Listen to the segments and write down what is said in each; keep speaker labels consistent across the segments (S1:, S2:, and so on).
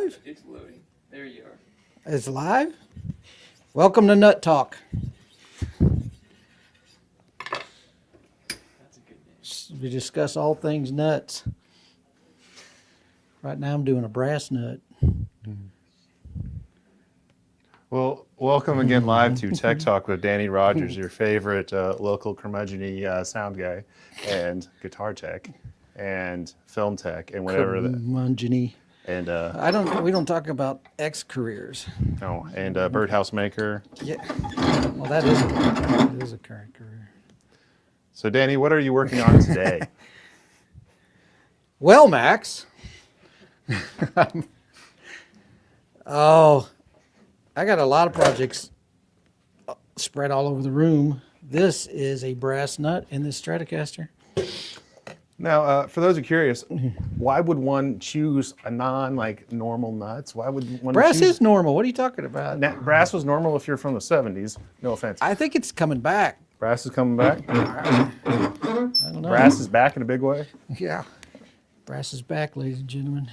S1: live?
S2: It's loading. There you are.
S1: It's live? Welcome to Nut Talk.
S2: That's a good name.
S1: We discuss all things nuts. Right now I'm doing a brass nut.
S3: Well, welcome again live to Tech Talk with Danny Rogers, your favorite local curmudgeon-y sound guy, and guitar tech, and film tech, and whatever.
S1: Curmudgeon-y.
S3: And
S1: We don't talk about ex-careers.
S3: no, and birdhouse maker.
S1: Yeah. Well, that is a current career.
S3: So, Danny, what are you working on today?
S1: Well, Max. Oh, I got a lot of projects spread all over the room. This is a brass nut in this Stratocaster.
S3: Now, for those who are curious, why would one choose a normal nuts? Why would one
S1: Brass
S3: choose?
S1: is normal. What are you talking about?
S3: Brass was normal if you're from the 70s. No offense.
S1: I think it's coming back.
S3: Brass is coming back.
S1: I don't know.
S3: Brass is back in a big way.
S1: Yeah. Brass is back, ladies and gentlemen.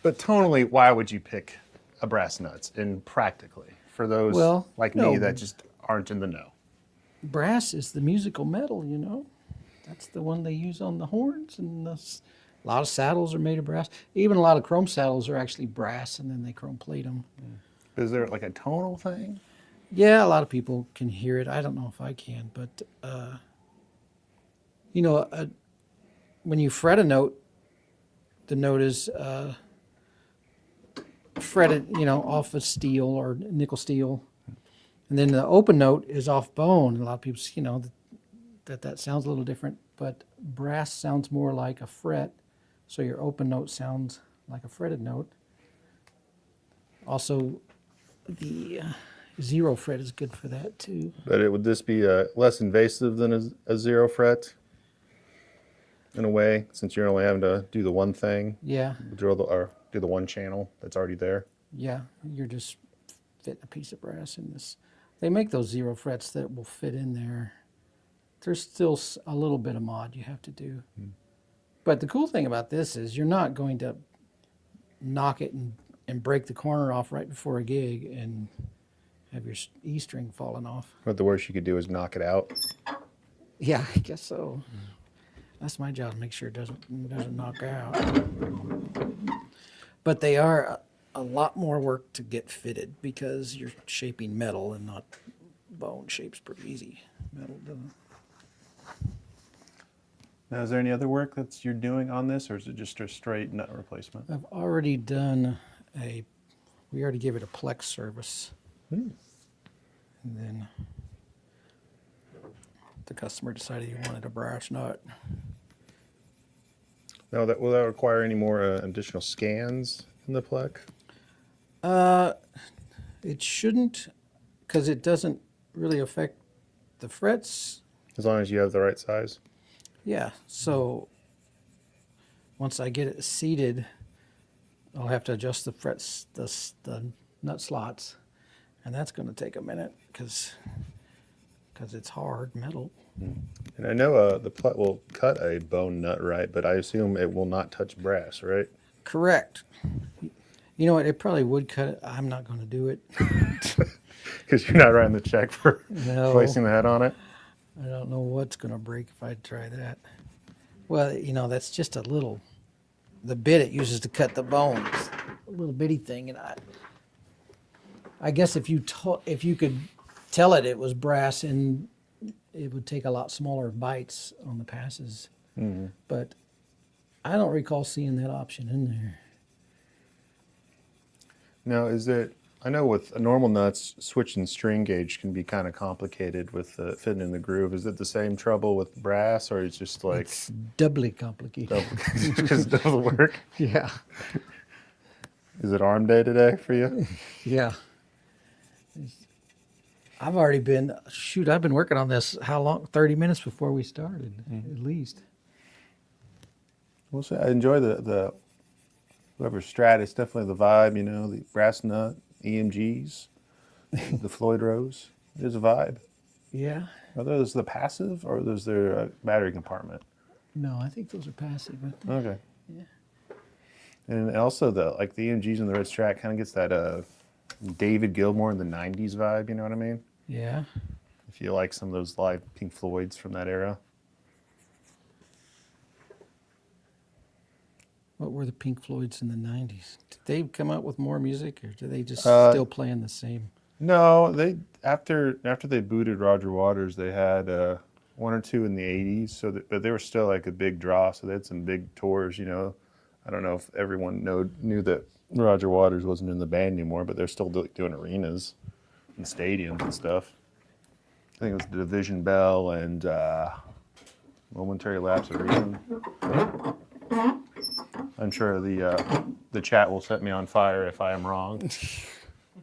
S3: But tonally, why would you pick a brass nuts? And practically, for those like me
S1: no.
S3: that just aren't in the know.
S1: Brass is the musical metal, you know. That's the one they use on the horns, and a lot of saddles are made of brass. Even a lot of chrome saddles are actually brass, and then they chrome plate them.
S3: Is there like a tonal thing?
S1: Yeah, a lot of people can hear it. I don't know if I can, but when you fret a note, the note is fretted, off of steel or nickel steel, and then the open note is off bone. And a lot of people, that sounds a little different, but brass sounds more like a fret, so your open note sounds like a fretted note. Also, the zero fret is good for that too.
S3: But would this be less invasive than a zero fret? In a way, since you're only having to do the one thing,
S1: Yeah,
S3: or do the one channel that's already there.
S1: yeah, you're just fitting a piece of brass in this. They make those zero frets that will fit in there. There's still a little bit of mod you have to do. But the cool thing about this is you're not going to knock it and break the corner off right before a gig and have your E string falling off.
S3: But the worst you could do is knock it out.
S1: Yeah, I guess so. That's my job, to make sure it doesn't knock out. But they are a lot more work to get fitted because you're shaping metal and not bone. Shapes pretty easy. Metal doesn't.
S3: Now, is there any other work that you're doing on this, or is it just a straight nut replacement?
S1: I've already done we already gave it a Plex service. And then the customer decided he wanted a brass nut.
S3: Now, will that require any more additional scans in the Plex?
S1: It shouldn't, because it doesn't really affect the frets.
S3: As long as you have the right size?
S1: Yeah, so once I get it seated, I'll have to adjust the frets, the nut slots, and that's going to take a minute because it's hard metal.
S3: And I know the Plex will cut a bone nut, right? But I assume it will not touch brass, right?
S1: Correct. You know what? It probably would cut it. I'm not going to do it.
S3: Because you're not writing the check for
S1: No.
S3: placing the head on it.
S1: I don't know what's going to break if I try that. Well, that's just the bit it uses to cut the bones, a little bitty thing, and I guess if you could tell it was brass, and it would take a lot smaller bites on the passes. But I don't recall seeing that option in there.
S3: Now, I know with normal nuts, switching string gauge can be kind of complicated with fitting in the groove. Is it the same trouble with brass, or it's just like
S1: It's doubly complicated.
S3: because it doesn't work?
S1: Yeah.
S3: Is it arm day today for you?
S1: Yeah. I've been working on this, how long? 30 minutes before we started, at least.
S3: Well, so I enjoy the whoever Strat. It's definitely the vibe, the brass nut, EMGs, the Floyd Rose. There's a vibe.
S1: Yeah.
S3: Are those the passive, or is there a battery compartment?
S1: No, I think those are passive.
S3: Okay.
S1: Yeah.
S3: And also the EMGs and the Red Strat kind of gets that David Gilmour in the '90s vibe. You know what I mean?
S1: Yeah.
S3: If you like some of those live Pink Floyds from that era.
S1: What were the Pink Floyds in the 90s? Did they come out with more music, or do they just still playing the same?
S3: No, they after they booted Roger Waters, they had one or two in the '80s. But they were still like a big draw. So they had some big tours. You know, I don't know if everyone knew that Roger Waters wasn't in the band anymore, but they're still doing arenas and stadiums and stuff. I think it was the Division Bell and Momentary Lapse of Reason. I'm sure the chat will set me on fire if I am wrong.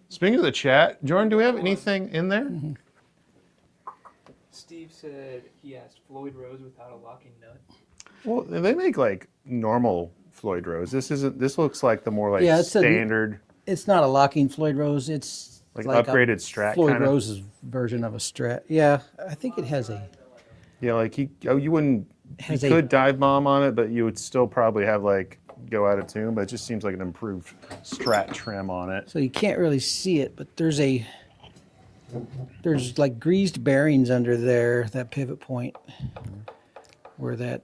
S3: Speaking of the chat, Jordan, do we have anything in there?
S2: Steve said he asked Floyd Rose without a locking nut.
S3: Well, they make like normal Floyd Rose. This isn't. This looks like the more like
S1: Yeah, it's
S3: standard,
S1: It's not a locking Floyd Rose. It's
S3: like
S1: a
S3: upgraded Strat
S1: Floyd
S3: kinda.
S1: Rose's version of a Strat. Yeah, I think it has a.
S3: Yeah, like you wouldn't. You
S1: Has a-
S3: could dive bomb on it, but you would still probably have like go out of tune. But it just seems like an improved Strat trim on it.
S1: So you can't really see it, but there's like greased bearings under there, that pivot point, where that.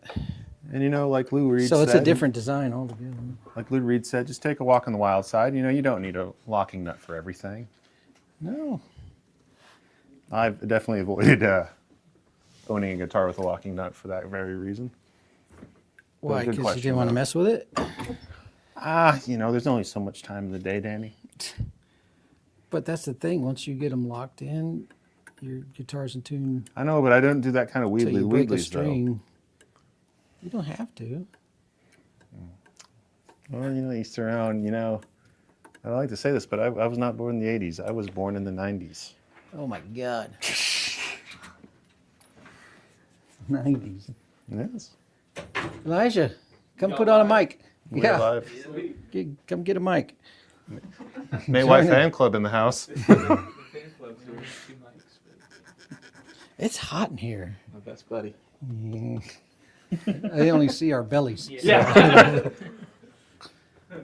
S3: And you know, like Lou Reed
S1: So
S3: said,
S1: it's a different design altogether.
S3: like Lou Reed said, just take a walk on the wild side. You know, you don't need a locking nut for everything.
S1: No.
S3: I've definitely avoided owning a guitar with a locking nut for that very reason.
S1: Why?
S3: good
S1: Because you
S3: question,
S1: didn't want to
S3: though.
S1: mess with it?
S3: You know, there's only so much time in the day, Danny.
S1: But that's the thing. Once you get them locked in, your guitar's in tune
S3: I know, but I don't do that kind of
S1: until
S3: weedly
S1: you break a
S3: weedlies though.
S1: string. You don't have to.
S3: Well, you know, you surround. You know, I don't like to say this, but I was not born in the '80s. I was born in the '90s.
S1: Oh my God. 90s.
S3: Yes.
S1: Elijah, come
S2: Y'all
S1: put on a
S2: live?
S1: mic.
S3: We're
S1: Yeah.
S3: live.
S1: Come get a mic.
S3: May White Fan Club in the house.
S2: The fan club's doing 2 mics.
S1: It's hot in here.
S4: My best buddy.
S1: I only see our bellies.
S2: Yeah. The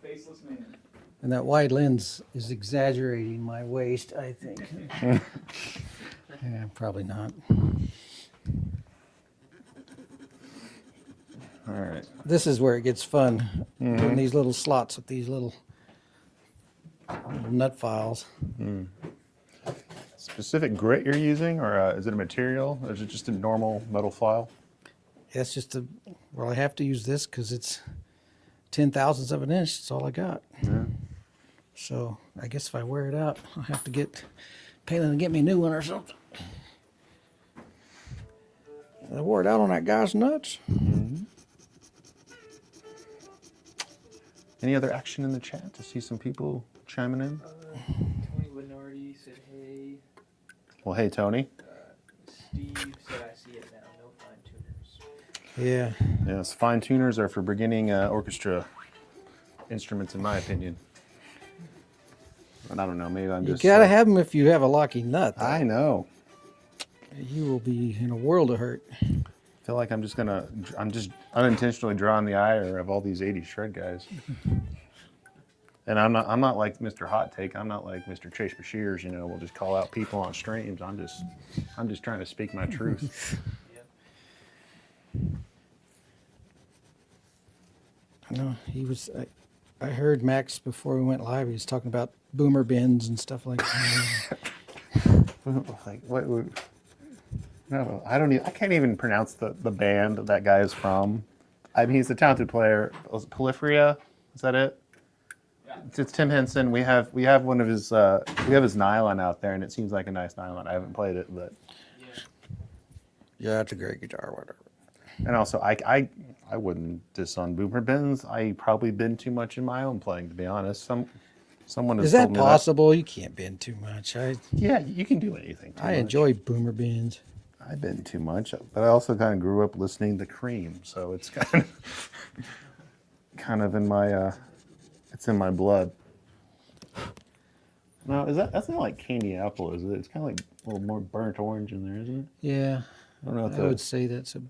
S2: faceless man.
S1: And that wide lens is exaggerating my waist, I think. Yeah, probably not.
S3: All right.
S1: This is where it gets fun. Putting these little slots with these little nut files.
S3: Specific grit you're using, or is it a material, or is it just a normal metal file?
S1: That's just well, I have to use this because it's 10,000ths of an inch. That's all I got.
S3: Yeah.
S1: So I guess if I wear it out, I'll have to get Palin to get me a new one or something. I wore it out on that guy's nuts.
S3: Any other action in the chat? To see some people chiming in.
S2: Tony Lenardi said, hey.
S3: Well, hey Tony.
S2: Steve said, I see it now. No fine tuners.
S1: Yeah.
S3: Yes, fine tuners are for beginning orchestra instruments, in my opinion. But I don't know. Maybe I'm
S1: You
S3: just.
S1: gotta have them if you have a locking nut. though.
S3: I know.
S1: You will be in a world of hurt.
S3: I feel like I'm just unintentionally drawing the ire of all these '80s shred guys. And I'm not like Mr. Hot Take. I'm not like Mr. Chase Bashirs. You know, we'll just call out people on streams. I'm just trying to speak my truth.
S1: I know he was. I heard Max before we went live. He was talking about boomer bins and stuff like that.
S3: Like what? No, I don't. I can't even pronounce the band that guy is from. I mean, he's a talented player. Was it Polyphria? Is that it?
S2: Yeah.
S3: It's Tim Henson. We have one of his. We have his nylon out there, and it seems like a nice nylon. I haven't played it, but.
S2: Yeah.
S1: Yeah, that's a great guitar. Whatever.
S3: And also, I wouldn't diss on boomer bins. I probably bend too much in my own playing, to be honest. Someone has
S1: Is that
S3: told me
S1: possible? You can't bend too much.
S3: Yeah, you can do anything.
S1: I enjoy boomer bins.
S3: I bend too much, but I also kind of grew up listening to Cream, so it's kind of in my it's in my blood. No, that's not like candy apple, is it? It's kind of like a little more burnt orange in there, isn't it?
S1: Yeah,
S3: I don't know what
S1: I would say it's a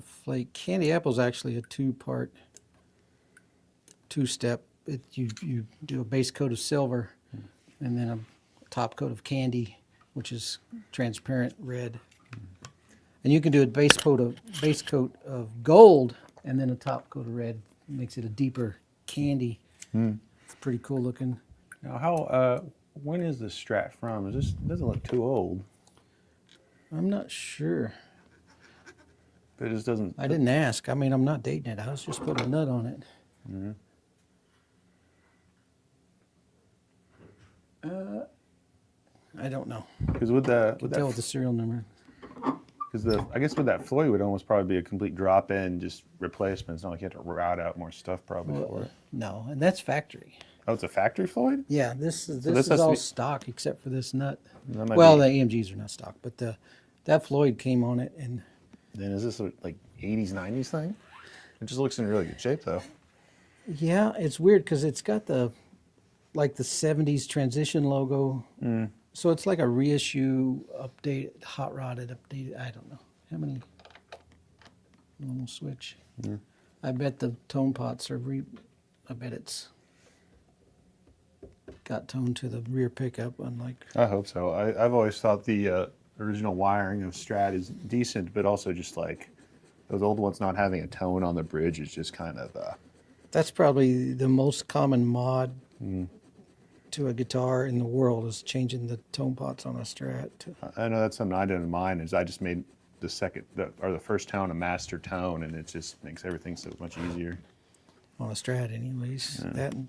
S1: flake. Candy apple's actually a 2-part two-step. You do a base coat of silver, and then a top coat of candy, which is transparent red. And you can do a base coat of gold, and then a top coat of red. Makes it a deeper candy. It's pretty cool looking.
S4: Now, how? When is this Strat from? Is this doesn't look too old?
S1: I'm not sure.
S4: But it just doesn't.
S1: I didn't ask. I mean, I'm not dating it. I was just putting a nut on it. I don't know.
S4: Because with the
S1: Tell with the serial number.
S4: because I guess with that Floyd would almost probably be a complete drop in, just replacement. It's not like you have to route out more stuff probably for it.
S1: No, and that's factory.
S4: Oh, it's a factory Floyd.
S1: Yeah, this
S4: this
S1: is
S4: has to
S1: all
S4: be-
S1: stock except for this nut.
S4: That might
S1: Well,
S4: be-
S1: the AMGs are not stock, but that Floyd came on it, and
S4: Then is this a, like 80s 90s thing? It just looks in really good shape though.
S1: yeah, it's weird because it's got the 70s transition logo. So it's like a reissue, updated, hot rodded, updated. I don't know how many. Normal switch. I bet the tone pots are I bet it's got tone to the rear pickup, unlike.
S4: I hope so. I've always thought the original wiring of Strat is decent, but also just like those old ones not having a tone on the bridge is just kind of.
S1: That's probably the most common mod to a guitar in the world is changing the tone pots on a Strat.
S4: I know that's something I did in mine. Is I just made the first tone a master tone, and it just makes everything so much easier.
S1: On a Strat, anyways. That and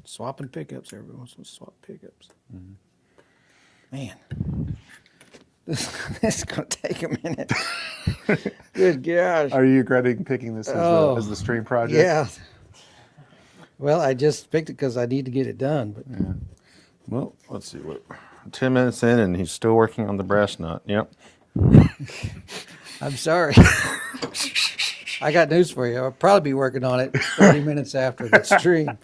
S1: swapping pickups. Everyone wants to swap pickups. Man, this is gonna take a minute. Good gosh.
S4: Are you regretting picking this as the string project?
S1: Yeah. Well, I just picked it because I need to get it done. But
S4: Well, let's see what. 10 minutes in, and he's still working on the brass nut. Yep.
S1: I'm sorry. I got news for you. I'll probably be working on it 30 minutes after the stream.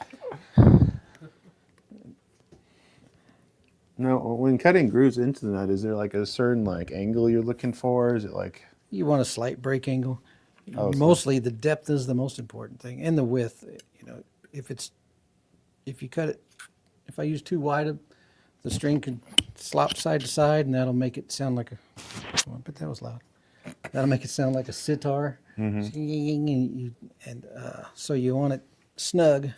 S4: Now, when cutting grooves into the nut, is there like a certain like angle you're looking for? Is it like?
S1: You want a slight break angle.
S4: Oh, so-
S1: Mostly the depth is the most important thing, and the width. You know, if you cut it, if I use too wide, the string can slop side to side, and that'll make it sound like a. Oh, but that was loud. That'll make it sound like a sitar. And so you want it snug,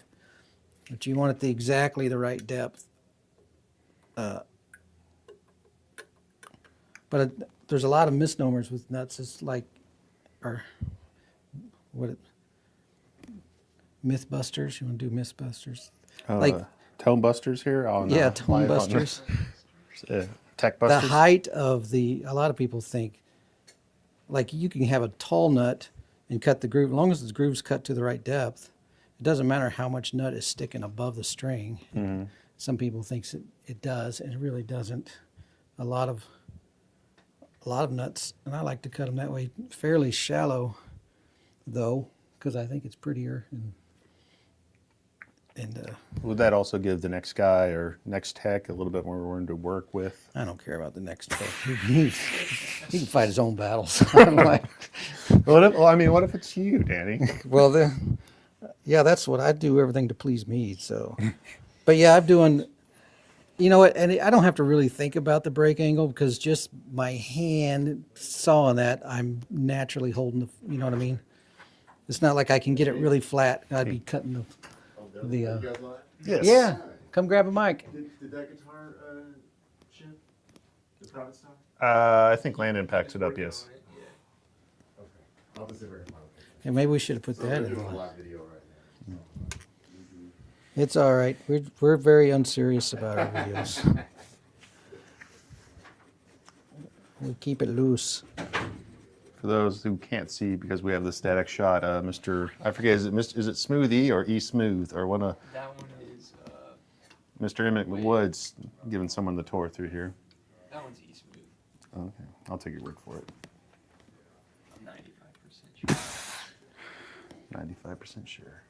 S1: but you want it exactly the right depth. But there's a lot of misnomers with nuts. It's like, or Mythbusters. You want to do Mythbusters? Like,
S4: tone busters here on
S1: yeah,
S4: live
S1: tone
S4: on
S1: busters.
S4: tech
S1: The
S4: busters.
S1: height of a lot of people think, like you can have a tall nut and cut the groove, as long as the groove's cut to the right depth. It doesn't matter how much nut is sticking above the string. Some people think it does, and it really doesn't. A lot of nuts, and I like to cut them that way, fairly shallow, though, because I think it's prettier. And
S4: Would that also give the next guy or next tech a little bit more room to work with?
S1: I don't care about the next one. He can fight his own battles. I'm like,
S4: What if it's you, Danny?
S1: well, then, yeah, that's what I do. Everything to please me. So, but yeah, I'm doing. You know what? And I don't have to really think about the break angle because just my hand sawing that, I'm naturally holding the. You know what I mean? It's not like I can get it really flat. I'd be cutting the.
S5: You guys live?
S4: Yes.
S1: Yeah, come grab a mic.
S5: Did that guitar ship? The private stuff?
S4: I think Landon packed it up. Yes.
S5: Okay. I'll visit very final.
S1: And maybe we should have put that
S5: We're
S1: in.
S5: doing a
S1: the-
S5: live video right now.
S1: It's all right. We're very unserious about our videos. We keep it loose.
S4: For those who can't see, because we have the static shot, Mr. I forget, is it Smooth E or E Smooth or one of
S2: That one is,
S4: Mr. Emmett Woods giving someone the tour through here?
S2: that one's E-Smooth.
S4: Okay, I'll take your word for it.
S2: I'm 95% sure.
S4: 95% sure.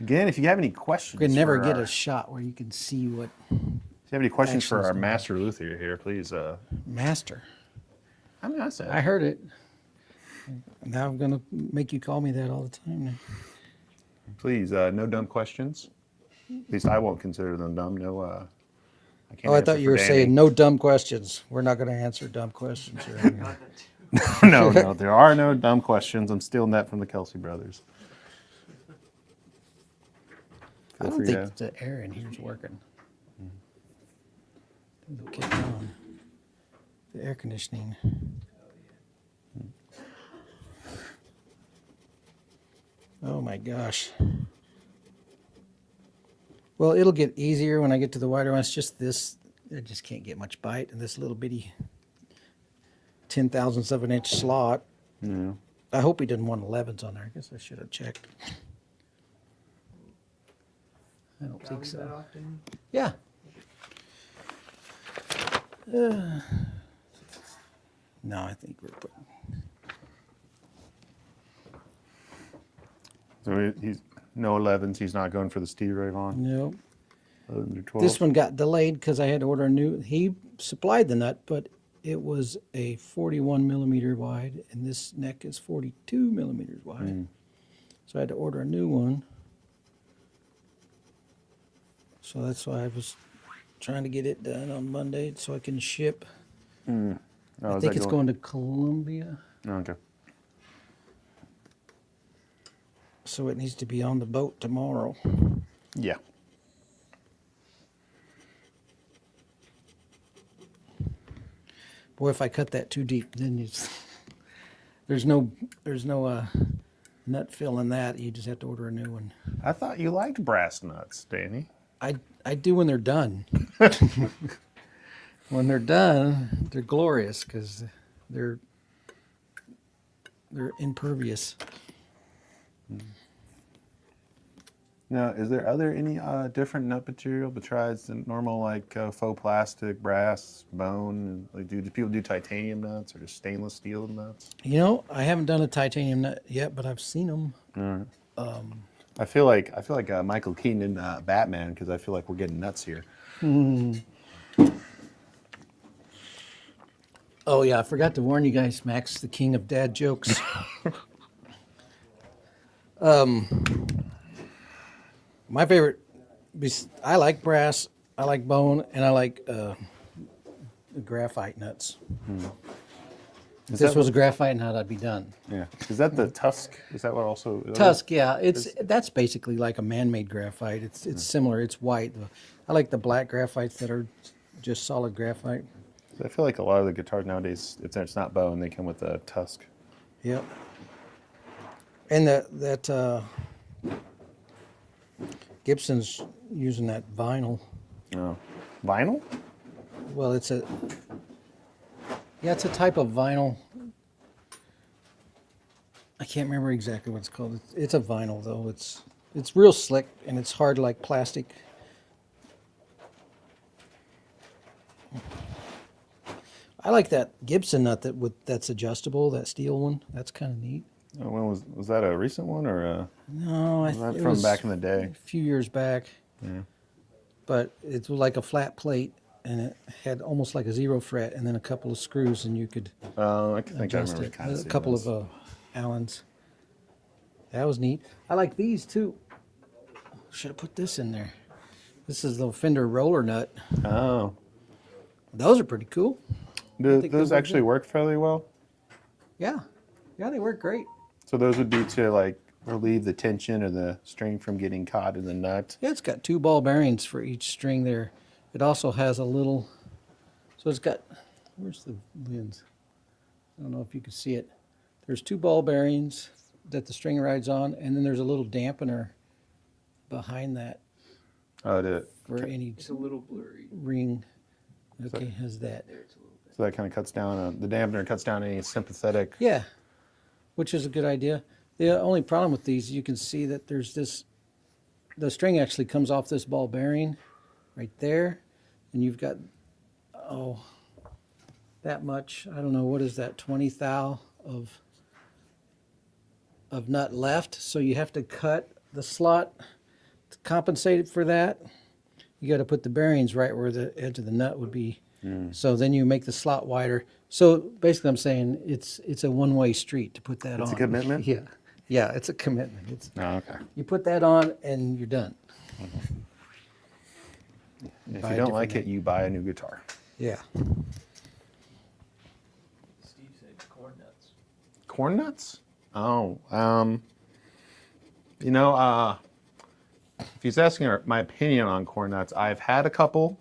S4: Again, if you have any questions,
S1: We can never
S4: for
S1: get
S4: our-
S1: a shot where you can see what
S4: If you have any questions for
S1: actions
S4: our
S1: going on.
S4: master luthier here, please.
S1: master.
S4: I said.
S1: I heard it. Now I'm gonna make you call me that all the time now.
S4: Please, no dumb questions. At least I won't consider them dumb. No, I can't.
S1: Oh, I
S4: answer
S1: thought you
S4: for
S1: were
S4: Danny.
S1: saying no dumb questions. We're not going to answer dumb questions. Or anything.
S2: Got that too.
S4: No, there are no dumb questions. I'm stealing that from the Kelsey brothers.
S1: I
S4: Feel
S1: don't
S4: free
S1: think
S4: to-
S1: the air in here is working. It'll kick on. The air conditioning. Oh my gosh. Well, it'll get easier when I get to the wider ones. Just this, I just can't get much bite in this little bitty 10,000ths of an inch slot.
S4: Yeah.
S1: I hope he didn't want 11s on there. I guess I should have checked. I don't think
S2: Sounds that
S1: so.
S2: often?
S1: Yeah. No, I think we're putting.
S4: So he's no 11s. He's not going for the Steve Ray Vaughan.
S1: No.
S4: 11s or 12s.
S1: This one got delayed because I had to order a new. He supplied the nut, but it was a 41 millimeter wide, and this neck is 42 millimeters wide. So I had to order a new one. So that's why I was trying to get it done on Monday so I can ship.
S4: Oh,
S1: I
S4: is
S1: think
S4: that
S1: it's going to Columbia,
S4: Oh, okay.
S1: so it needs to be on the boat tomorrow.
S4: Yeah.
S1: Boy, if I cut that too deep, then there's no nut fill in that. You just have to order a new one.
S4: I thought you liked brass nuts, Danny.
S1: I do when they're done. When they're done, they're glorious because they're impervious.
S4: Now, is there any different nut material besides the normal like faux plastic, brass, bone? Like, do people do titanium nuts or just stainless steel nuts?
S1: You know, I haven't done a titanium nut yet, but I've seen them.
S4: I feel like Michael Keaton in Batman because I feel like we're getting nuts here.
S1: Oh yeah, I forgot to warn you guys. Max, the king of dad jokes. My favorite, I like brass, I like bone, and I like the graphite nuts. If this was a graphite nut, I'd be done.
S4: Yeah. Is that the tusk? Is that what also? is that
S1: Tusk, yeah, that's basically like a man-made graphite. It's similar. It's white. I like the black graphites that are just solid graphite.
S4: I feel like a lot of the guitars nowadays, if it's not bone, they come with a tusk.
S1: Yep. And that Gibson's using that vinyl.
S4: Oh. Vinyl?
S1: Well, it's a type of vinyl. I can't remember exactly what it's called. It's a vinyl though. It's real slick and it's hard like plastic. I like that Gibson nut that's adjustable. That steel one. That's kind of neat.
S4: Oh, when was that a recent one or
S1: No,
S4: was that
S1: it
S4: from
S1: was
S4: back in the day?
S1: a few years back.
S4: Yeah.
S1: But it was like a flat plate, and it had almost like a zero fret, and then a couple of screws, and you could
S4: I think I
S1: adjust
S4: remember
S1: it.
S4: kind of
S1: A couple of Allens. That was neat. I like these too. Should have put this in there. This is the Fender roller nut.
S4: Oh.
S1: Those are pretty cool.
S4: Do
S1: think
S4: those
S1: those are
S4: actually
S1: good.
S4: work fairly well?
S1: Yeah, they work great.
S4: So those would be to like relieve the tension or the string from getting caught in the nut.
S1: Yeah, it's got 2 ball bearings for each string there. It also has a little, so it's got, where's the lens? I don't know if you can see it. There's 2 ball bearings that the string rides on, and then there's a little dampener behind that
S4: Oh, did it?
S1: for any
S2: It's a little blurry.
S1: ring. Okay, has that.
S2: There, it's a little bit.
S4: So that kind of cuts down, the dampener cuts down any sympathetic.
S1: Yeah, which is a good idea. The only problem with these, you can see that there's this, the string actually comes off this ball bearing right there, and you've got, that much, I don't know, what is that, 20 thou of nut left, so you have to cut the slot to compensate for that. You got to put the bearings right where the edge of the nut would be. So then you make the slot wider. So basically I'm saying it's a one-way street to put that on.
S4: It's a commitment?
S1: Yeah. Yeah, it's a commitment. It's
S3: Oh, okay.
S1: you put that on and you're done.
S3: If
S1: Buy
S3: you
S1: a
S3: don't
S1: different
S3: like it,
S1: name.
S3: you buy a new guitar.
S1: Yeah.
S2: Steve said corn nuts.
S3: Corn nuts? Oh, if he's asking my opinion on corn nuts, I've had a couple.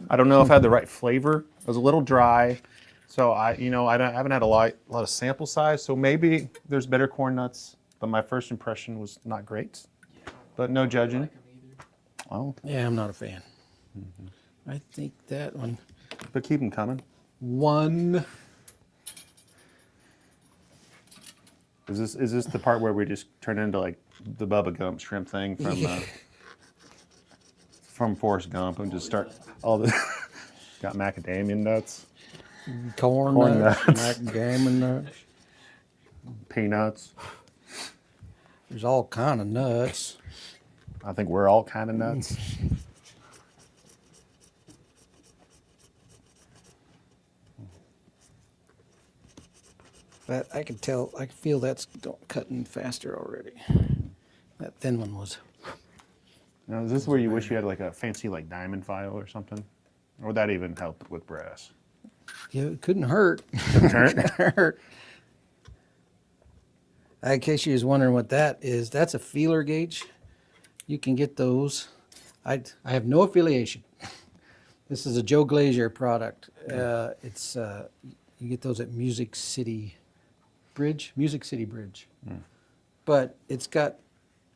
S3: I don't know if I had the right flavor. It was a little dry, so I haven't had a lot of sample size. So maybe there's better corn nuts, but my first impression was not great. But no judging.
S2: Like 'em either.
S3: Oh,
S1: Yeah, I'm not a fan. I think that one.
S4: But keep them coming.
S1: One.
S4: Is this the part where we just turn into like the Bubba Gump shrimp thing from Forrest Gump and just start all the got macadamia nuts,
S1: Corn
S4: Corn
S1: nuts,
S4: nuts.
S1: macadamia nuts.
S4: peanuts.
S1: There's all kind of nuts.
S4: I think we're all kind of nuts.
S1: But I can tell, I can feel that's cutting faster already. That thin one was.
S4: Now, is this where you wish you had like a fancy like diamond file or something? Or would that even help with brass?
S1: Yeah, it couldn't hurt.
S4: Hurt?
S1: Hurt. In case you was wondering what that is, that's a feeler gauge. You can get those. I have no affiliation. This is a Joe Glazier product. You get those at Music City Bridge. But it's got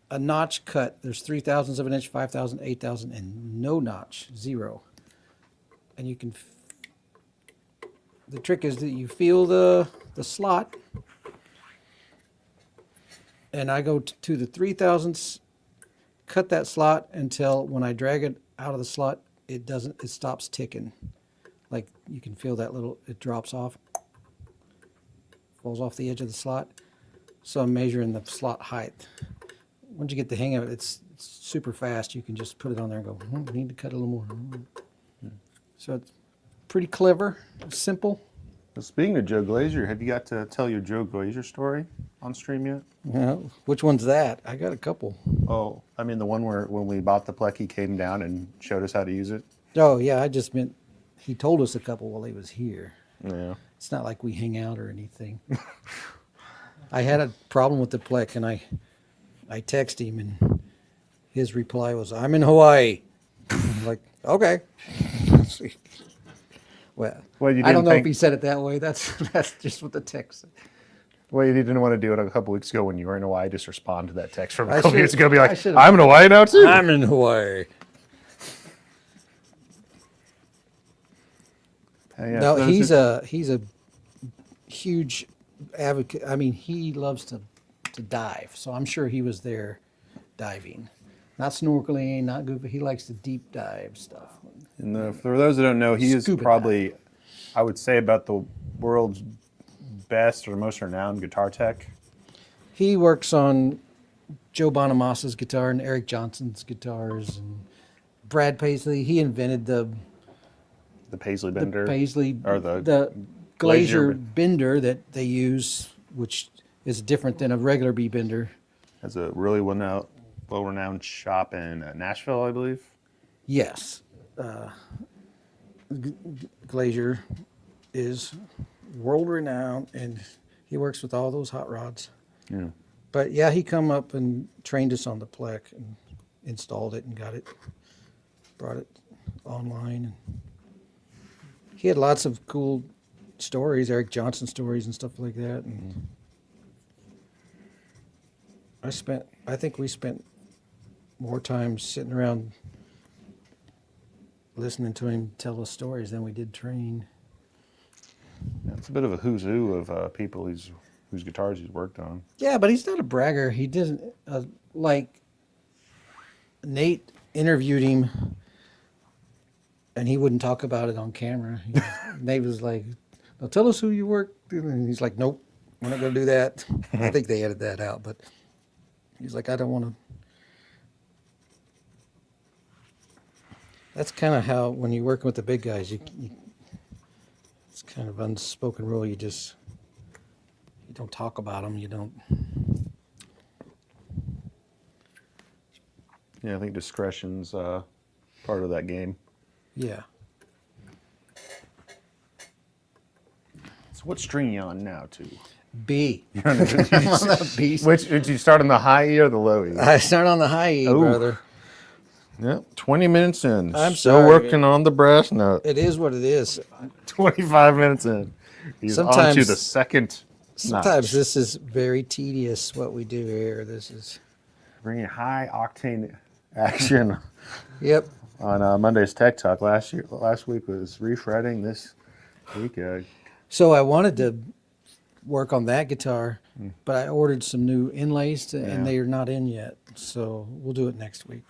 S1: a notch cut. There's 3/1000 of an inch, 5,000, 8,000, and no notch, 0. And you can. The trick is that you feel the slot, and I go to the 3/1000, cut that slot until when I drag it out of the slot, it stops ticking. Like you can feel that it drops off, falls off the edge of the slot. So I'm measuring the slot height. Once you get the hang of it, it's super fast. You can just put it on there and go, need to cut a little more. So it's pretty clever, simple.
S4: Well, speaking of Joe Glazier, have you got to tell your Joe Glazier story on stream yet?
S1: Yeah, which one's that? I got a couple.
S4: Oh, I mean the one where when we bought the Plek, he came down and showed us how to use it.
S1: Oh, yeah, I just meant he told us a couple while he was here.
S4: Yeah.
S1: It's not like we hang out or anything. I had a problem with the Plek, and I texted him, and his reply was, "I'm in Hawaii." I'm like, okay. Well,
S4: You
S1: I don't
S4: didn't
S1: know if
S4: think-
S1: he said it that way. That's just what the text said.
S3: well, you didn't want to do it a couple weeks ago when you were in Hawaii. Just respond to that text from a
S1: I
S3: couple years
S1: should-
S3: ago. Be
S1: I
S3: like,
S1: should've-
S3: I'm in Hawaii now too.
S1: I'm in Hawaii.
S4: Yeah,
S1: No,
S4: so
S1: he's
S4: this
S1: a huge advocate. I mean, he loves to dive, so I'm sure he was there diving, not snorkeling, not goofy. He likes to deep dive stuff.
S4: And for those that don't know, he is
S1: Scuba
S4: probably, I would say, about the world's best or most renowned guitar tech.
S1: He works on Joe Bonamassa's guitar and Eric Johnson's guitars and Brad Paisley. He invented the
S4: The Paisley
S1: Paisley
S4: or the
S1: Glazier
S4: Glazier
S1: bender that they use, which is different than a regular B bender.
S4: has a really well-renowned shop in Nashville, I believe.
S1: Yes, Glazier is world renowned, and he works with all those hot rods.
S4: Yeah.
S1: But yeah, he come up and trained us on the Plek and installed it and brought it online. And he had lots of cool stories, Eric Johnson stories and stuff like that. And I think we spent more time sitting around listening to him tell us stories than we did train.
S4: Yeah, it's a bit of a who's who of people whose guitars he's worked on.
S1: Yeah, but he's not a bragger. He doesn't like Nate interviewed him, and he wouldn't talk about it on camera. Nate was like, "Now tell us who you work," and he's like, "Nope, we're not going to do that." I think they edited that out, but he's like, "I don't want to." That's kind of how when you're working with the big guys, it's kind of unspoken rule. You don't talk about them. You don't.
S4: Yeah, I think discretion's part of that game.
S1: Yeah.
S4: So what string are you on now, too?
S1: B. I'm on the B.
S4: Which did you start on the high E or the low E?
S1: I start on the high E,
S4: Ooh.
S1: brother.
S4: Yep, 20 minutes in.
S1: I'm
S4: Still
S1: sorry.
S4: working on the brass nut.
S1: It is what it is.
S4: 25 minutes in. He's on to
S1: Sometimes-
S4: the second
S1: Sometimes
S4: notch.
S1: this is very tedious what we do here. This is.
S4: Bringing high octane action
S1: Yep.
S4: on Monday's Tech Talk. Last week was refretting. This week,
S1: So I wanted to work on that guitar, but I ordered some new inlays and
S4: Yeah.
S1: they are not in yet. So we'll do it next week.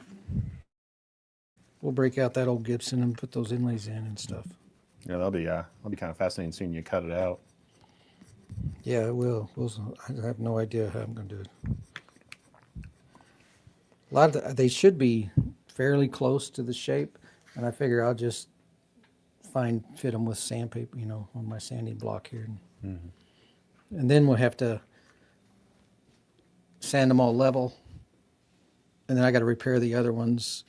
S1: We'll break out that old Gibson and put those inlays in and stuff.
S4: yeah, that'll be kind of fascinating seeing you cut it out.
S1: Yeah, it will. I have no idea how I'm going to do it. A lot of they should be fairly close to the shape, and I figure I'll just fit them with sandpaper, on my sanding block here. And then we'll have to sand them all level, and then I got to repair the other ones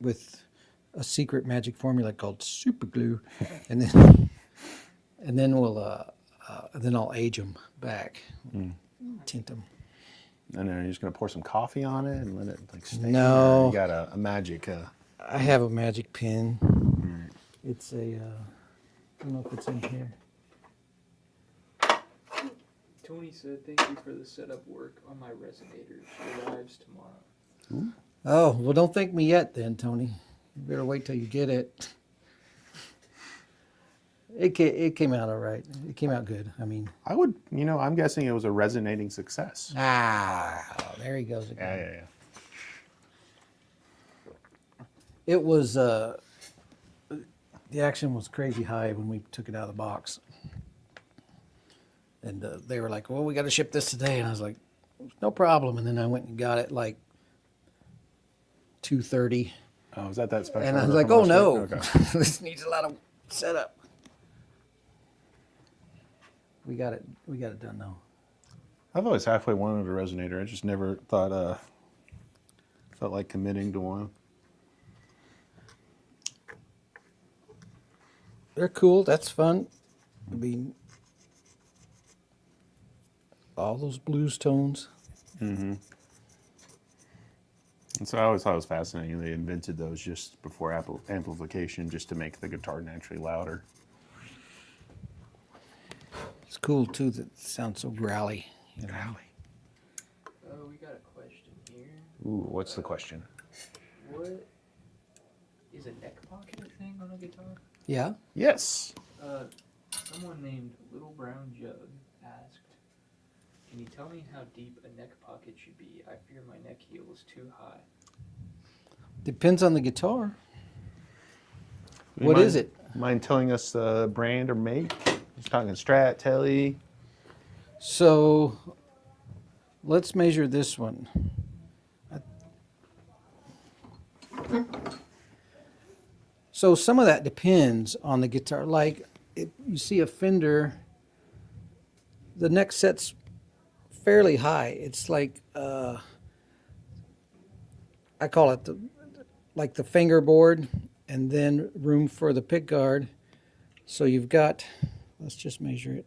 S1: with a secret magic formula called super glue, and then then I'll age them back, tint them.
S4: And then you're just gonna pour some coffee on it and let it stay.
S1: No.
S4: You got a magic.
S1: I have a magic pen. It's I don't know if it's in here.
S2: Tony said, "Thank you for the setup work on my resonators. It arrives tomorrow."
S1: Oh, well, don't thank me yet then, Tony. You better wait till you get it. It came out all right. It came out good. I mean,
S4: I would, I'm guessing it was a resonating success.
S1: there he goes again.
S4: Yeah.
S1: It was, the action was crazy high when we took it out of the box. And they were like, well, we got to ship this today. And I was like, no problem. And then I went and got it like 2:30.
S4: Oh, is that special?
S1: And I was
S4: order
S1: like,
S4: from
S1: oh
S4: last
S1: no,
S4: week? Okay.
S1: this needs a lot of setup. We got it done though.
S4: I've always halfway wanted a resonator. I just never thought, felt like committing to one.
S1: They're cool. That's fun. I mean, all those blues tones.
S4: And so I always thought it was fascinating. They invented those just before amplification, just to make the guitar naturally louder.
S1: It's cool too that it sounds so growly.
S2: Oh, we got a question here.
S4: Ooh, what's the question?
S2: What is a neck pocket a thing on a guitar?
S1: Yeah.
S4: Yes.
S2: Someone named Little Brown Jug asked, "Can you tell me how deep a neck pocket should be? I fear my neck heel is too high."
S1: Depends on the guitar.
S4: You
S1: What
S4: mind-
S1: is it?
S4: Mind telling us the brand or make? Just talking Strat, Tele.
S1: So let's measure this one. So some of that depends on the guitar. Like if you see a Fender, the neck set's fairly high. It's like I call it like the fingerboard, and then room for the pick guard. So you've got, let's just measure it.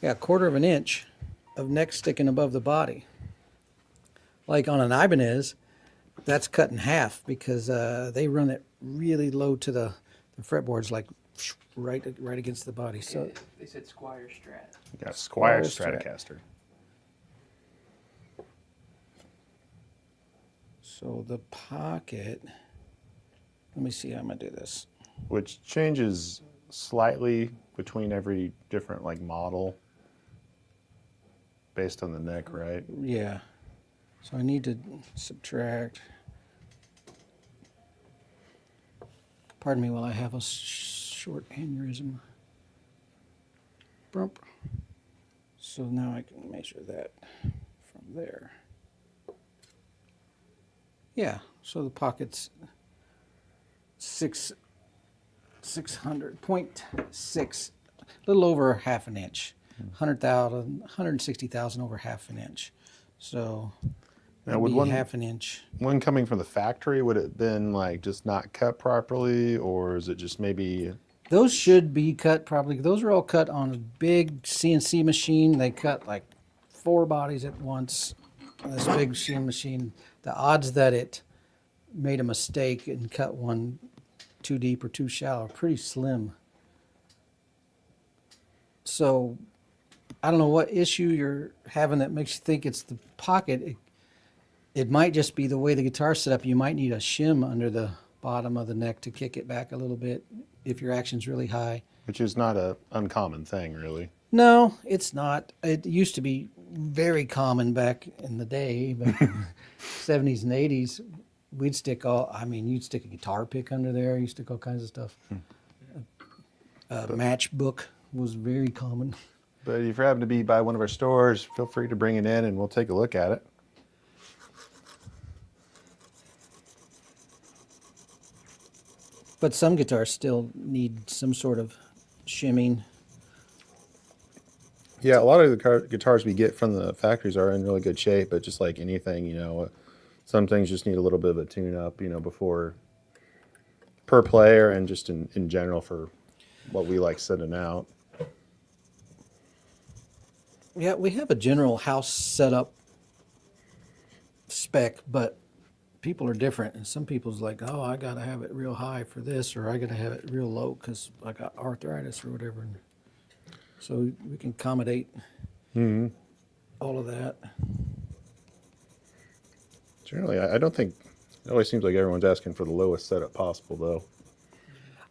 S1: Yeah, 1/4 of an inch of neck sticking above the body. Like on an Ibanez, that's cut in half because they run it really low to the fretboards, like right against the body. So
S2: They said Squire Strat.
S4: You got Squire
S1: Squire Strat.
S4: Stratocaster.
S1: so the pocket. Let me see how I'm gonna do this.
S4: Which changes slightly between every different model based on the neck, right?
S1: Yeah. So I need to subtract. Pardon me while I have a short aneurysm. Brump. So now I can measure that from there. Yeah, so the pocket's 600, 0.6, a little over half an inch. 160,000 over half an inch. So
S3: Now,
S1: that'd
S3: would
S1: be
S3: one
S1: half an inch.
S3: one coming from the factory, would it been like just not cut properly, or is it just maybe?
S1: Those should be cut properly. Those are all cut on a big CNC machine. They cut like 4 bodies at once. On this big CNC machine. The odds that it made a mistake and cut one too deep or too shallow are pretty slim. So I don't know what issue you're having that makes you think it's the pocket. It might just be the way the guitar's set up. You might need a shim under the bottom of the neck to kick it back a little bit if your action's really high.
S3: Which is not a uncommon thing, really.
S1: No, it's not. It used to be very common back in the day, back in the 70s and 80s. You'd stick a guitar pick under there. You stick all kinds of stuff. A matchbook was very common.
S3: But if you happen to be by one of our stores, feel free to bring it in and we'll take a look at it.
S1: But some guitars still need some sort of shimming.
S3: Yeah, a lot of the guitars we get from the factories are in really good shape, but just like anything, some things just need a little bit of a tune-up, before per player and just in general for what we like sending out.
S1: Yeah, we have a general house setup spec, but people are different. And some people's like, oh, I got to have it real high for this, or I got to have it real low because I got arthritis or whatever. And so we can accommodate all of that.
S3: Generally, I don't think, it always seems like everyone's asking for the lowest setup possible, though.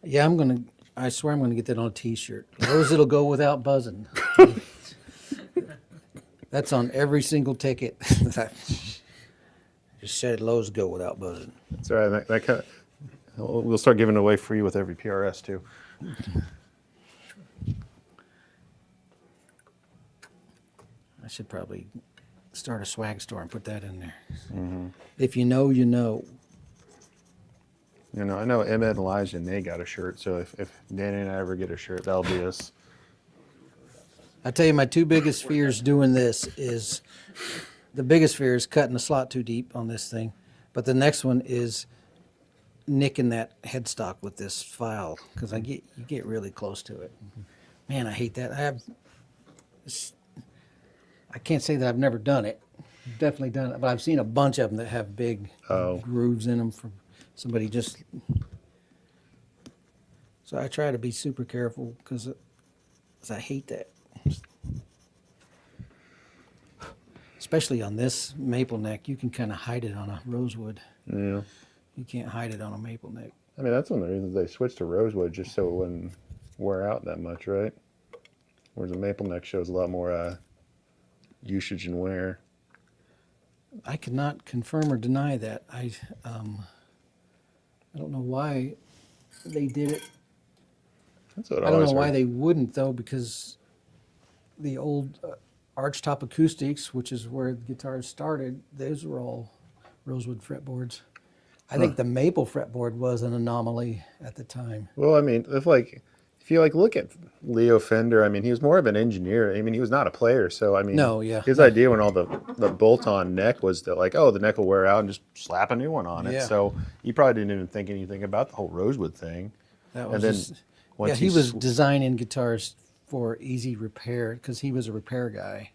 S1: Yeah, I swear I'm going to get that on a t-shirt. Lows it'll go without buzzing. That's on every single ticket. Just said lows go without buzzing.
S3: That's all right. That kind of, we'll start giving it away free with every PRS, too.
S1: I should probably start a swag store and put that in there. If you know, you know.
S3: I know Emmett and Elijah, and they got a shirt, so if Danny and I ever get a shirt, that'll be us.
S1: I tell you, my 2 biggest fears doing this is, the biggest fear is cutting the slot too deep on this thing. But the next one is nicking that headstock with this file, because you get really close to it. Man, I hate that. I can't say that I've never done it. I've definitely done it, but I've seen a bunch of them that have big grooves in them from somebody just. So I try to be super careful because I hate that. Especially on this maple neck, you can kind of hide it on a rosewood.
S3: Yeah.
S1: You can't hide it on a maple neck.
S3: I mean, that's one of the reasons they switched to rosewood, just so it wouldn't wear out that much, right? Whereas a maple neck shows a lot more usage and wear.
S1: I cannot confirm or deny that. I don't know why they did it.
S3: That's what
S1: I don't
S3: always
S1: know why
S3: heard.
S1: they wouldn't, though, because the old Archtop Acoustics, which is where the guitars started, those were all rosewood fretboards. I think the maple fretboard was an anomaly at the time.
S3: Well, I mean, if you look at Leo Fender, I mean, he was more of an engineer. I mean, he was not a player, so I mean,
S1: No, yeah.
S3: his idea when all the bolt-on neck was that the neck will wear out and just slap a new one on it.
S1: Yeah.
S3: So he probably didn't even think anything about the whole rosewood thing.
S1: That was
S3: And then
S1: just,
S3: once
S1: yeah, he was
S3: sw-
S1: designing guitars for easy repair because he was a repair guy.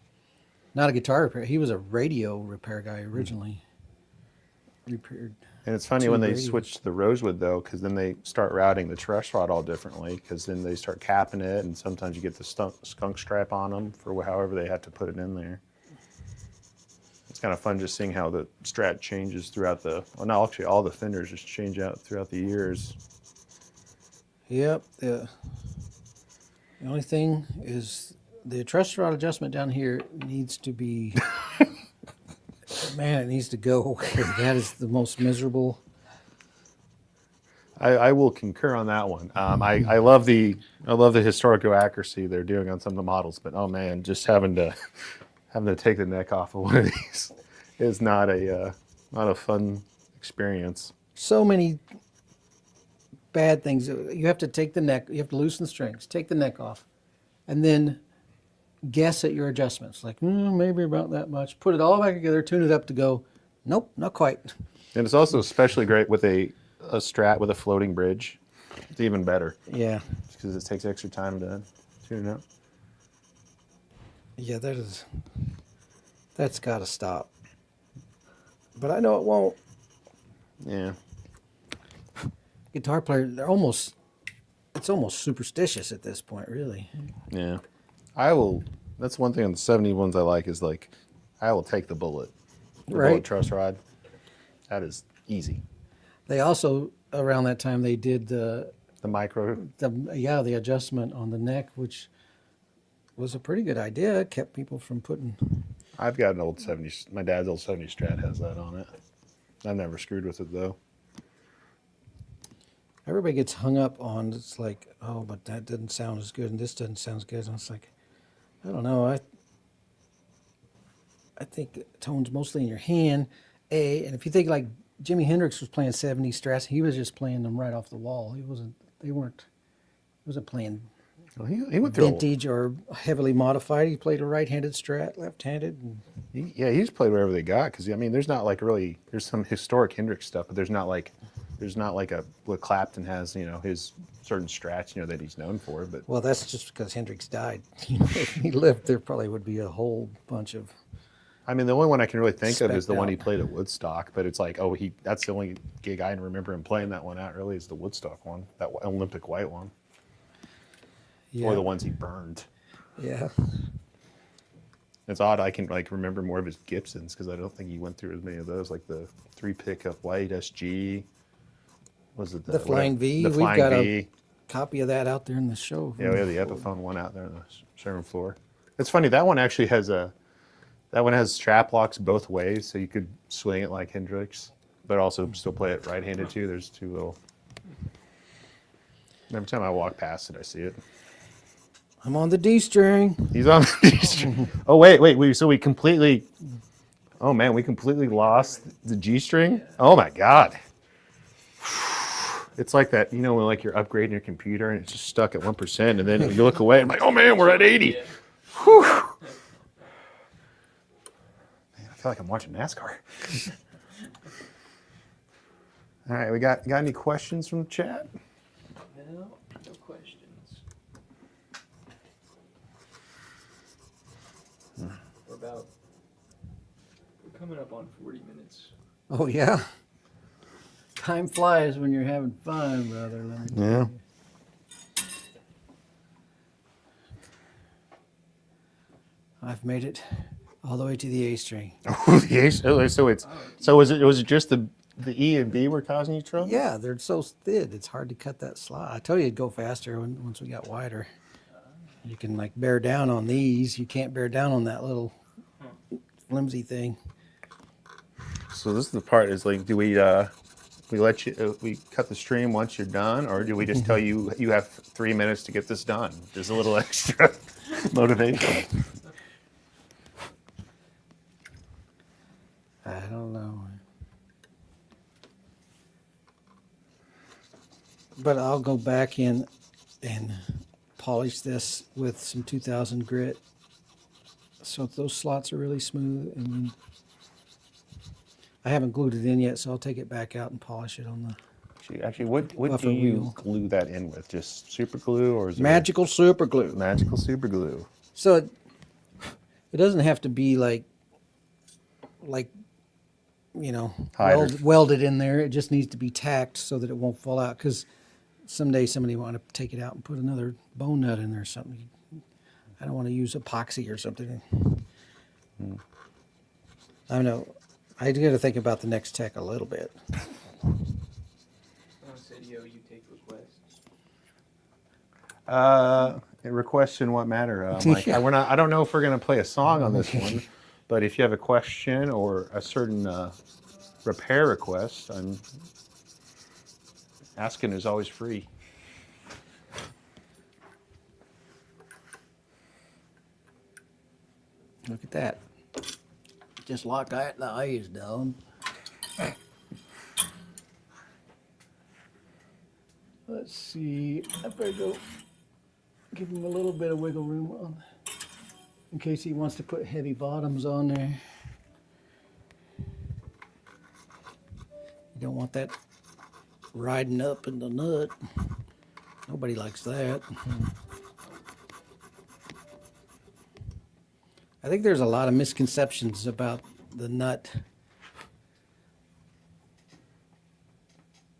S1: Not a guitar repair. He was a radio repair guy originally. Repaired.
S3: And it's funny
S1: Two
S3: when they
S1: radios.
S3: switch to the rosewood, though, because then they start routing the truss rod all differently, because then they start capping it, and sometimes you get the skunk strap on them for however they have to put it in there. It's kind of fun just seeing how the Strat changes throughout actually all the Fenders just change out throughout the years.
S1: Yep. The only thing is the truss rod adjustment down here needs to be, man, it needs to go. That is the most miserable.
S3: I will concur on that one. I love the historical accuracy they're doing on some of the models, but oh man, just having to take the neck off of one of these is not a fun experience.
S1: So many bad things. You have to take the neck, you have to loosen the strings, take the neck off, and then guess at your adjustments. Like, maybe about that much. Put it all back together, tune it up to go, nope, not quite.
S3: And it's also especially great with a Strat with a floating bridge. It's even better
S1: Yeah.
S3: because it takes extra time to tune it up.
S1: Yeah, that's got to stop. But I know it won't.
S3: Yeah.
S1: Guitar player, it's almost superstitious at this point, really.
S3: Yeah. That's one thing on the 70 ones I like is like, I will take the bullet. The
S1: Right.
S3: bullet truss rod. That is easy.
S1: They also, around that time, they did
S3: The micro.
S1: the adjustment on the neck, which was a pretty good idea. It kept people from putting.
S3: I've got an old 70s, my dad's old 70 Strat has that on it. I've never screwed with it though.
S1: Everybody gets hung up on, it's like, oh, but that didn't sound as good and this doesn't sound as good. And it's like, I don't know. I think tone's mostly in your hand. And if you think like Jimi Hendrix was playing 70 Strats, he was just playing them right off the wall. He wasn't playing
S3: Well, he went through.
S1: vintage or heavily modified. He played a right-handed Strat, left-handed. And
S3: He's played whatever they got because I mean, there's not like really. There's some historic Hendrix stuff, but there's not like what Clapton has. You know, his certain Strats. You know that he's known for. But
S1: well, that's just because Hendrix died. If he lived, there probably would be a whole bunch of.
S3: I mean, the only one I can really think of is
S1: Specced
S3: the one he
S1: out.
S3: played at Woodstock. But it's like, that's the only gig I remember him playing that one out. Really, is the Woodstock one, that Olympic white one,
S1: Yeah.
S3: or the ones he burned.
S1: Yeah.
S3: It's odd. I can like remember more of his Gibsons because I don't think he went through as many of those. Like the 3 pickup white SG. Was it
S1: The Flying V?
S3: The
S1: We've
S3: Flying
S1: got
S3: V.
S1: Copy of that out there in the show.
S3: Yeah, we have the Epiphone one out there on the showroom floor. It's funny, that one actually has strap locks both ways, so you could swing it like Hendrix, but also still play it right-handed too. There's two little. Every time I walk past it, I see it.
S1: I'm on the D string.
S3: He's on the G string. Oh wait. So we completely. Oh man, we completely lost the G string. Oh my God. It's like that, you know, when like you're upgrading your computer and it's just stuck at 1%, and then you look away and I'm like, oh man, we're at 80. Whew. Man, I feel like I'm watching NASCAR. All right, we got any questions from the chat?
S2: No questions. We're coming up on 40 minutes.
S1: Oh, yeah. Time flies when you're having fun, brother. Let me tell
S3: Yeah.
S1: you. I've made it all the way to the A string.
S3: So was it just the E and B were causing you trouble?
S1: Yeah, they're so thin. It's hard to cut that slot. I told you it'd go faster once we got wider. You can like bear down on these. You can't bear down on that little flimsy thing.
S3: So this is the part is like, do we let you we cut the stream once you're done, or do we just tell you you have 3 minutes to get this done? There's a little extra motivation.
S1: I don't know. But I'll go back in and polish this with some 2000 grit so those slots are really smooth. And I haven't glued it in yet, so I'll take it back out and polish it on the
S3: Actually, what do
S1: Buffer
S3: you
S1: wheel.
S3: glue that in with? Just super glue, or is it
S1: magical super glue.
S3: magical super glue?
S1: So it doesn't have to be like you know,
S3: Hider.
S1: welded in there. It just needs to be tacked so that it won't fall out. Because someday somebody want to take it out and put another bone nut in there or something. I don't want to use epoxy or something. I know. I got to think about the next tech a little bit.
S2: Someone said, yo, you take those West.
S3: Requests in what matter? Mike?
S1: Yeah.
S3: I don't know if we're gonna play a song on this one, but if you have a question or a certain repair request, I'm asking is always free.
S1: Look at that. Just like that, the eyes done. Let's see. I better go give him a little bit of wiggle room on. in case he wants to put heavy bottoms on there. You don't want that riding up in the nut. Nobody likes that. I think there's a lot of misconceptions about the nut.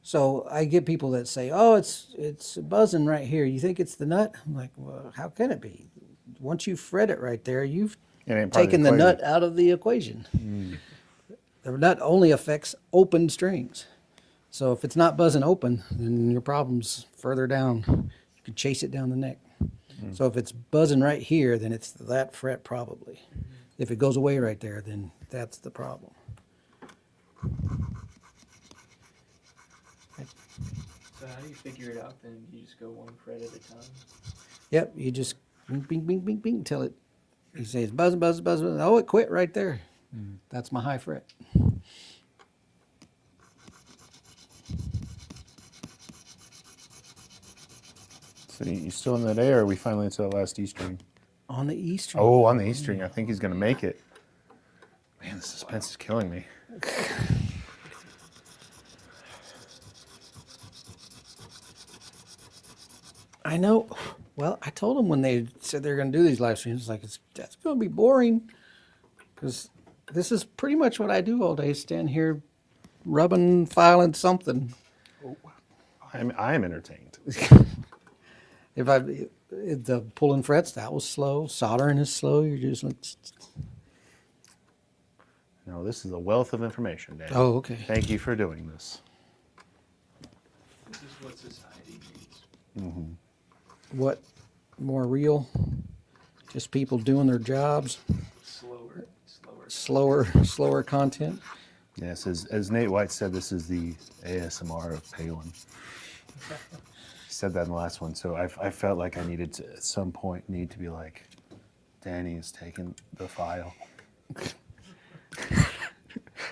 S1: So I get people that say, "Oh, it's buzzing right here. You think it's the nut?" I'm like, "Well, how can it be? Once you fret it right there, you've
S3: It ain't part of
S1: taken the
S3: equation.
S1: nut out of the equation. The nut only affects open strings. So if it's not buzzing open, then your problem's further down. You could chase it down the neck. So if it's buzzing right here, then it's that fret probably. If it goes away right there, then that's the problem.
S2: So how do you figure it out then? You just go one fret at a time?
S1: Yep, you just bing, bing, bing, bing, bing till it, you say it's buzzing, buzzing, buzzing. Oh, it quit right there. That's my high fret.
S4: So you still in that A, or are we finally into the last E string?
S1: On the E string.
S4: Oh, on the E string. I think he's going to make it. Man, the suspense is killing me.
S1: I know. Well, I told them when they said they're going to do these live streams, like that's going to be boring, because this is pretty much what I do all day. Stand here, rubbing, filing something.
S4: I am entertained.
S1: If the pulling frets, that was slow. Soldering is slow. You're just like,
S4: No, this is a wealth of information, Dan.
S1: oh, okay.
S4: Thank you for doing this.
S2: This is what society needs.
S1: What more real? Just people doing their jobs. Slower content.
S4: Yes, as Nate White said, this is the ASMR of Palin. He said that in the last one, so I felt like I needed to, at some point, need to be like, Danny has taken the file.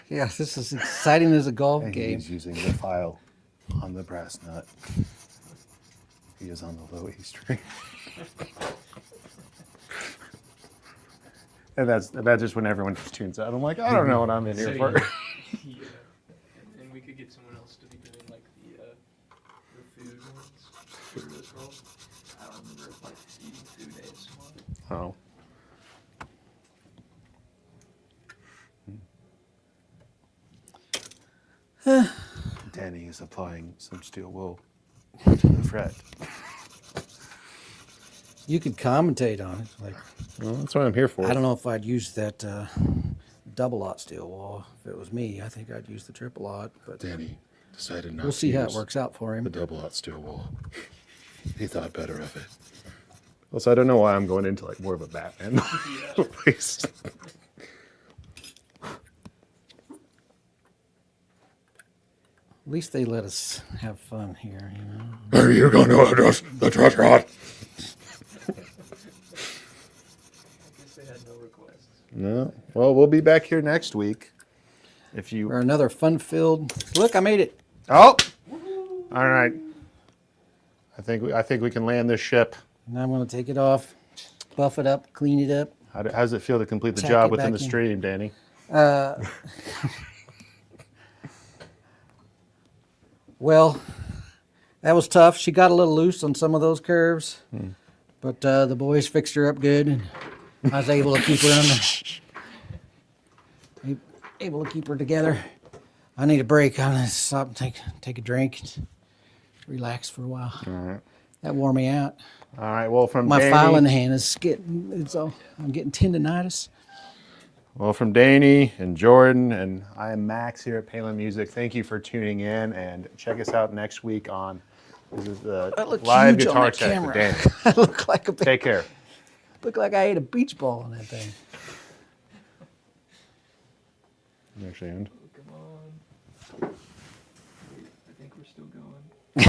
S1: Yeah, this is exciting as a golf
S4: And
S1: game.
S4: he's using the file on the brass nut. He is on the low E string. And that's just when everyone just tunes out. I'm like, I don't know what I'm in here for.
S2: Yeah. And we could get someone else to be doing like the food ones. What are those called? I don't remember if like eating food ASMR.
S4: Oh. Danny is applying some steel wool to the fret.
S1: You could commentate on it. Like,
S4: Well, that's what I'm here for.
S1: I don't know if I'd use that double-aught steel wall. If it was me, I think I'd use the triple-aught. But
S6: Danny decided not
S1: we'll
S6: to
S1: see how it
S6: use
S1: works out for him.
S6: the double-aught steel wool. He thought better of it.
S3: Well, so I don't know why I'm going into like more of a Batman place.
S1: At least they let us have fun here, you know.
S6: Are you going to adjust the trot?
S2: I guess they had no requests.
S3: No. Well, we'll be back here next week. If
S1: For
S3: you.
S1: another fun-filled. Look, I made it.
S3: Oh. All right. I think we can land this ship.
S1: Now I'm going to take it off, buff it up, clean it up.
S3: How does it feel to complete the
S1: Tack
S3: job
S1: it
S3: within
S1: back
S3: the
S1: in.
S3: stream, Danny?
S1: Well, that was tough. She got a little loose on some of those curves, but the boys fixed her up good, and I was able to keep her able to keep her together. I need a break. I'm gonna stop and take a drink, and relax for a while.
S3: All right.
S1: That wore me out.
S3: All right. Well, from
S1: My
S3: Danny,
S1: filing hand is I'm getting tendonitis.
S3: Well, from Danny and Jordan, and I am Max here at Palin Music. Thank you for tuning in, and check us out next week on this is the
S1: I look
S3: live
S1: huge on
S3: guitar
S1: that
S3: tech
S1: camera.
S3: with Danny.
S1: I look like a
S3: Take care.
S1: look like I ate a beach ball on that thing.
S3: Actually, end.
S2: Come on.